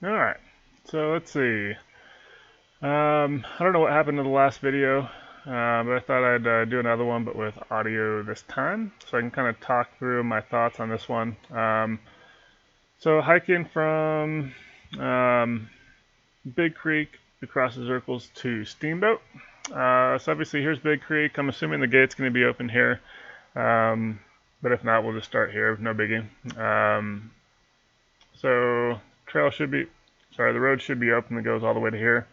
Alright, so let's see. I don't know what happened to the last video, but I thought I'd do another one, but with audio this time, so I can kind of talk through my thoughts on this one. So hiking from Big Creek across the circles to Steamboat. So obviously here's Big Creek. I'm assuming the gate's going to be open here, but if not, we'll just start here. No biggie. So the road should be open that goes all the way to here.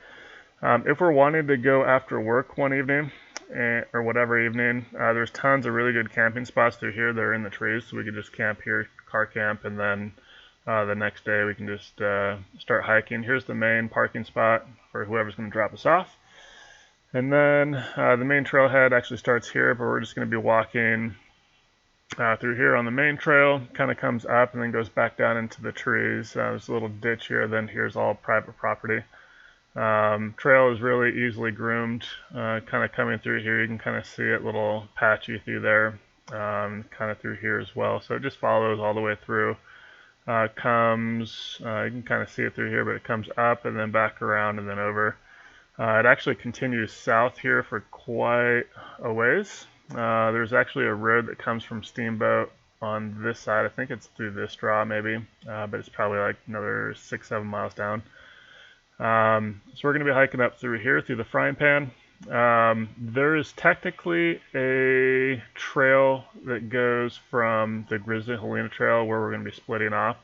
If we're wanting to go after work one evening, or whatever evening, there's tons of really good camping spots through here that are in the trees, so we could just camp here, car camp, and then the next day we can just start hiking. Here's the main parking spot for whoever's going to drop us off. And then the main trailhead actually starts here, but we're just going to be walking through here on the main trail, kind of comes up and then goes back down into the trees. There's a little ditch here, then here's all private property. Trail is really easily groomed, kind of coming through here. You can kind of see it a little patchy through there, kind of through here as well. So it just follows all the way through. You can kind of see it through here, but it comes up and then back around and then over. It actually continues south here for quite a ways. There's actually a road that comes from Steamboat on this side. I think it's through this draw maybe, but it's probably like another 6-7 miles down. So we're going to be hiking up through here, through the frying pan. There is technically a trail that goes from the Grizzly Helena Trail where we're going to be splitting off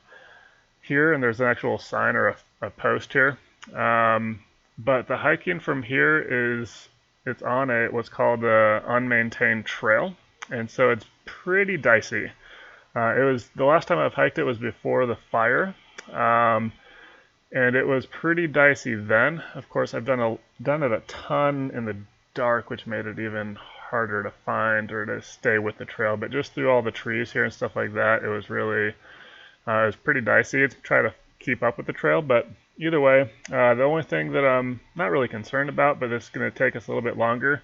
here, and there's an actual sign or a post here. But the hiking from here it's on what's called a unmaintained trail, and so it's pretty dicey. It was the last time I've hiked it was before the fire. And it was pretty dicey then. Of course, I've done it a ton in the dark, which made it even harder to find or to stay with the trail. But just through all the trees here and stuff like that, it was really, it was pretty dicey to try to keep up with the trail. But either way, the only thing that I'm not really concerned about, but it's going to take us a little bit longer,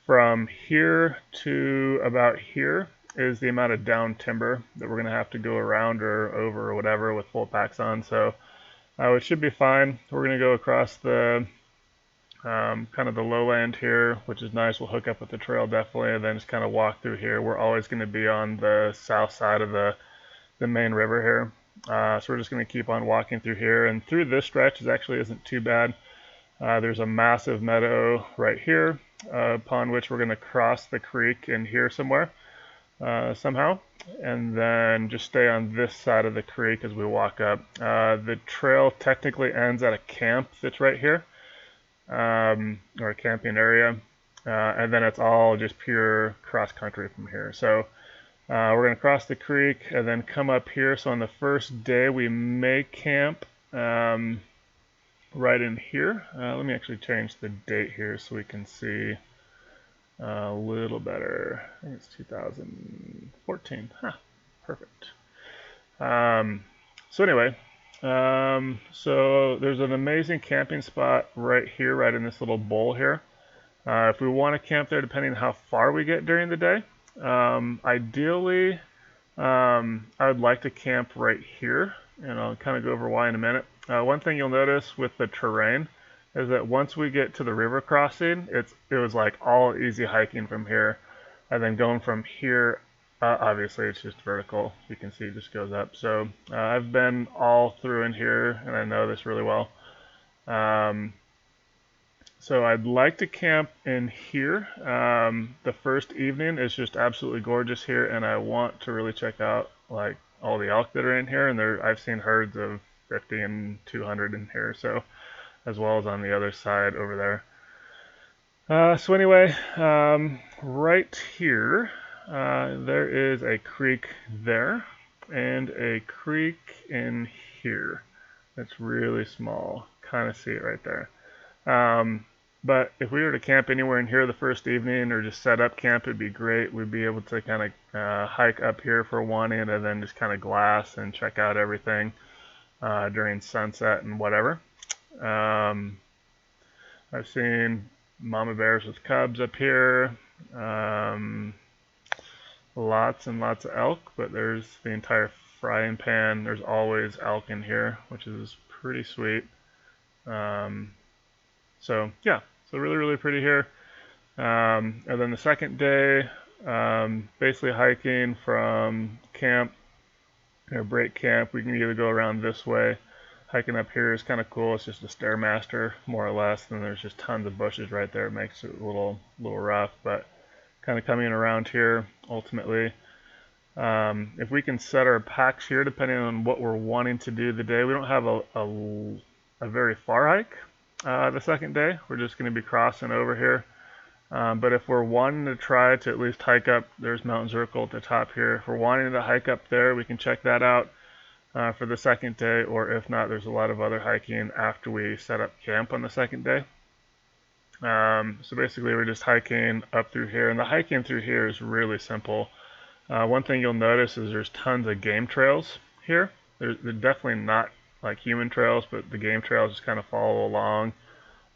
from here to about here is the amount of down timber that we're going to have to go around or over or whatever with full packs on. So it should be fine. We're going to go across the kind of the lowland here, which is nice. We'll hook up with the trail definitely, and then just kind of walk through here. We're always going to be on the south side of the main river here. So we're just going to keep on walking through here. And through this stretch actually isn't too bad. There's a massive meadow right here, upon which we're going to cross the creek in here somewhere. Somehow, and then just stay on this side of the creek as we walk up. The trail technically ends at a camp that's right here, or a camping area, and then it's all just pure cross country from here. So we're going to cross the creek and then come up here. So on the first day we may camp right in here. Let me actually change the date here so we can see a little better. I think it's 2014. Perfect. So anyway, so there's an amazing camping spot right here, right in this little bowl here. If we want to camp there, depending on how far we get during the day, ideally, I would like to camp right here, and I'll kind of go over why in a minute. One thing you'll notice with the terrain is that once we get to the river crossing, it was like all easy hiking from here, and then going from here, obviously it's just vertical. You can see it just goes up. So I've been all through in here, and I know this really well. So I'd like to camp in here. The first evening is just absolutely gorgeous here, and I want to really check out like all the elk that are in here, and I've seen herds of 50 and 200 in here. So as well as on the other side over there. So anyway, right here, there is a creek there, and a creek in here. That's really small. Kind of see it right there. But if we were to camp anywhere in here the first evening or just set up camp, it'd be great. We'd be able to kind of hike up here for one and then just kind of glass and check out everything during sunset and whatever. I've seen mama bears with cubs up here, lots and lots of elk, but there's the entire frying pan. There's always elk in here, which is pretty sweet. So yeah, so really pretty here. And then the second day, basically hiking from camp, break camp. We can either go around this way. Hiking up here is kind of cool. It's just a stairmaster, more or less. And there's just tons of bushes right there. It makes it a little rough, but kind of coming around here ultimately. If we can set our packs here, depending on what we're wanting to do the day, we don't have a very far hike the second day. We're just going to be crossing over here. But if we're wanting to try to at least hike up, there's Mountain Circle at the top here. If we're wanting to hike up there, we can check that out for the second day, or if not, there's a lot of other hiking after we set up camp on the second day. So basically we're just hiking up through here, and the hiking through here is really simple. One thing you'll notice is there's tons of game trails here. They're definitely not like human trails, but the game trails just kind of follow along.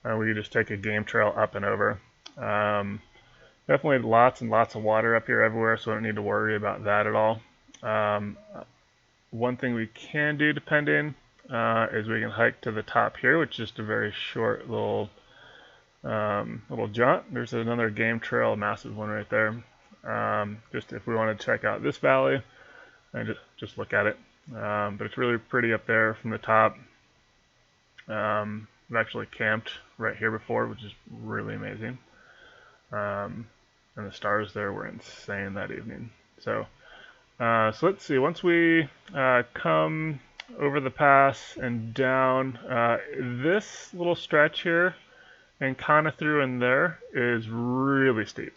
We just take a game trail up and over. Definitely lots and lots of water up here everywhere, so I don't need to worry about that at all. One thing we can do, depending, is we can hike to the top here, which is just a very short little jaunt. There's another game trail, a massive one right there. Just if we want to check out this valley and just look at it. But it's really pretty up there from the top. I've actually camped right here before, which is really amazing. And the stars there were insane that evening. So let's see. Once we come over the pass and down, this little stretch here and kind of through in there is really steep.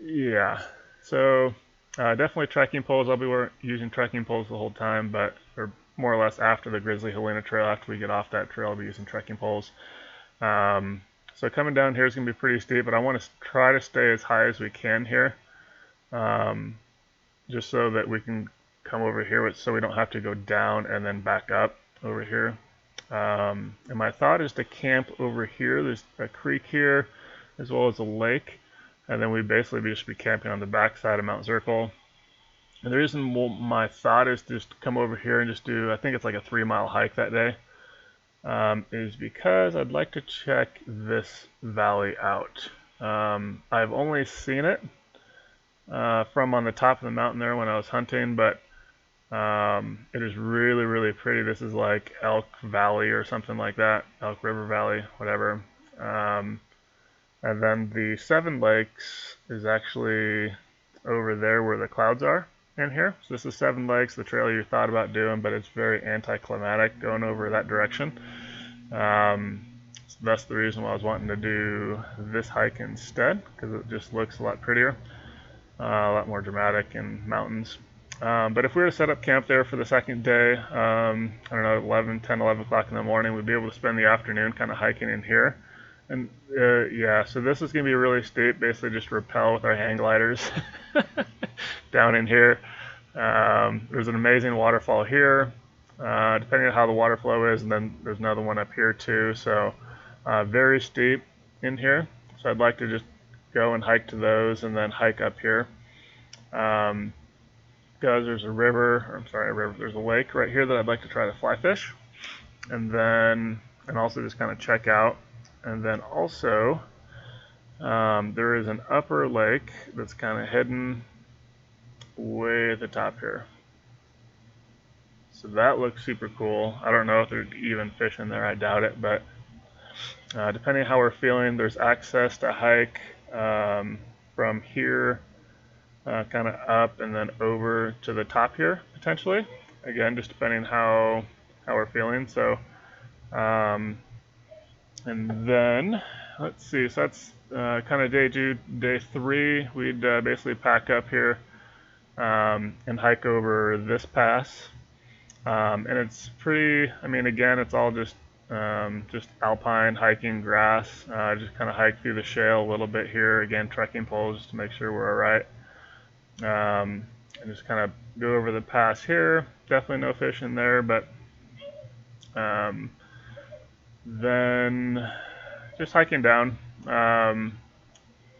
Yeah, so definitely trekking poles. I'll be using trekking poles the whole time, but or more or less after the Grizzly Helena Trail, after we get off that trail, I'll be using trekking poles. So coming down here is going to be pretty steep, but I want to try to stay as high as we can here, just so that we can come over here, so we don't have to go down and then back up over here. And my thought is to camp over here. There's a creek here, as well as a lake, and then we basically just be camping on the backside of Mount Circle. And the reason my thought is to just come over here and just do, I think it's like a 3-mile hike that day, is because I'd like to check this valley out. I've only seen it from on the top of the mountain there when I was hunting, but it is really pretty. This is like Elk Valley or something like that, Elk River Valley, whatever. And then the Seven Lakes is actually over there where the clouds are in here. So this is Seven Lakes, the trail you thought about doing, but it's very anticlimactic going over that direction. So that's the reason why I was wanting to do this hike instead, because it just looks a lot prettier, a lot more dramatic in mountains. But if we were to set up camp there for the second day, I don't know, 10, 11 o'clock in the morning, we'd be able to spend the afternoon kind of hiking in here. And yeah, so this is going to be really steep, basically just rappel with our hang gliders down in here. There's an amazing waterfall here, depending on how the water flow is, and then there's another one up here too. So very steep in here. So I'd like to just go and hike to those and then hike up here. Because there's a there's a lake right here that I'd like to try to fly fish. And also just kind of check out. And then also, there is an upper lake that's kind of hidden way at the top here. So that looks super cool. I don't know if there's even fish in there. I doubt it, but depending on how we're feeling, there's access to hike from here kind of up and then over to the top here, potentially. Again, just depending how we're feeling. So, and then, let's see, so that's kind of day 2. Day 3, we'd basically pack up here and hike over this pass. And it's pretty, I mean, again, it's all just alpine, hiking, grass. Just kind of hike through the shale a little bit here. Again, trekking poles just to make sure we're all right. And just kind of go over the pass here. Definitely no fish in there, but then just hiking down, and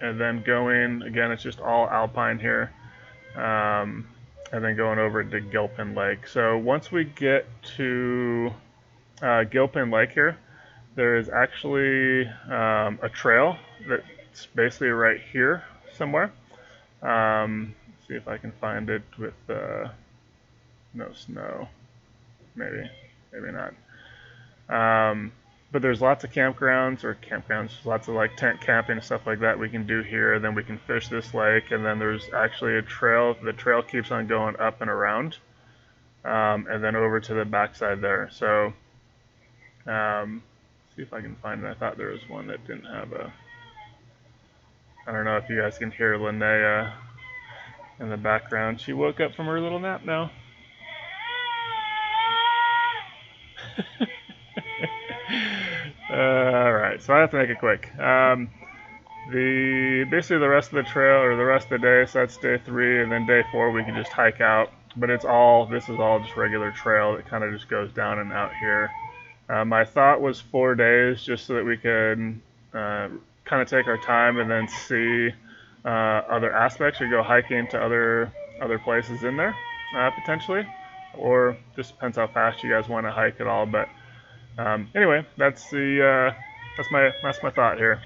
then going, again, it's just all alpine here, and then going over to Gilpin Lake. So once we get to Gilpin Lake here, there is actually a trail that's basically right here somewhere. See if I can find it with no snow. Maybe not. But there's lots of campgrounds, lots of like tent camping and stuff like that we can do here. Then we can fish this lake, and then there's actually a trail. The trail keeps on going up and around, and then over to the backside there. So, see if I can find it. I thought there was one that didn't have a. I don't know if you guys can hear Linnea in the background. She woke up from her little nap now. Alright, so I have to make it quick. Basically the rest of the trail, or the rest of the day, so that's day 3, and then day 4 we can just hike out. But this is all just regular trail that kind of just goes down and out here. My thought was 4 days, just so that we could kind of take our time and then see other aspects, or go hiking to other places in there, potentially. Or just depends how fast you guys want to hike at all. But anyway, that's my thought here.